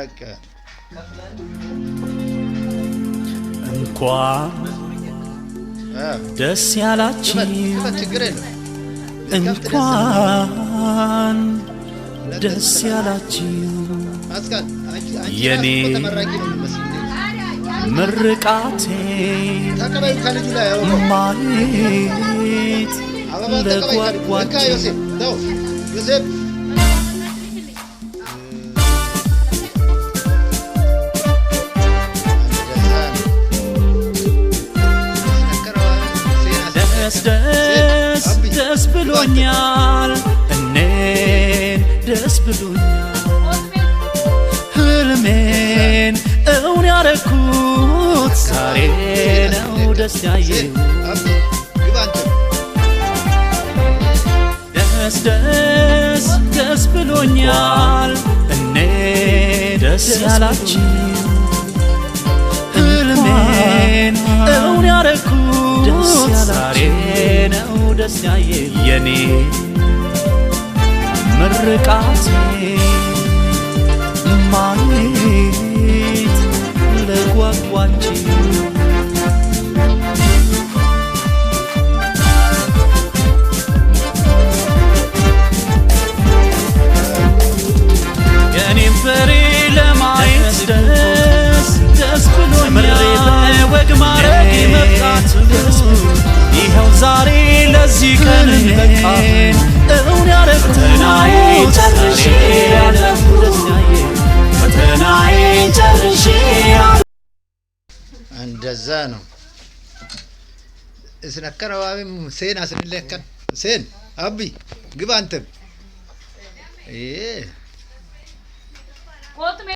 بقى እንኳን ደስ ያላችሁ እንኳን ደስ ያላችሁ የኔ ምርቃቴ ማየት ለጓጓችሁ ደስ ብሎኛል እኔን ደስ ብሎኛል ህልሜን እውን ያረኩት ዛሬ ነው ደስ ያየሁት ደስ ብሎኛል እኔ ደስ ያላችሁ ህልሜን እውን ያረኩት ዛሬ ነው ደስ ያየሁት የኔ ምርቃቴ ማየት ለጓጓችሁ የኔም ፍሬ ለማየት ደስ ብሎኛል ወግ ማረግ መብቃት ይኸው ዛሬ ለዚህ ቀን በቃን እውን ያረኩት ጨርሼ ፈተናዬን ጨርሼ እንደዛ ነው እስነከረዋም ሴና ስንለከን ሴን አቢ ግባ አንተም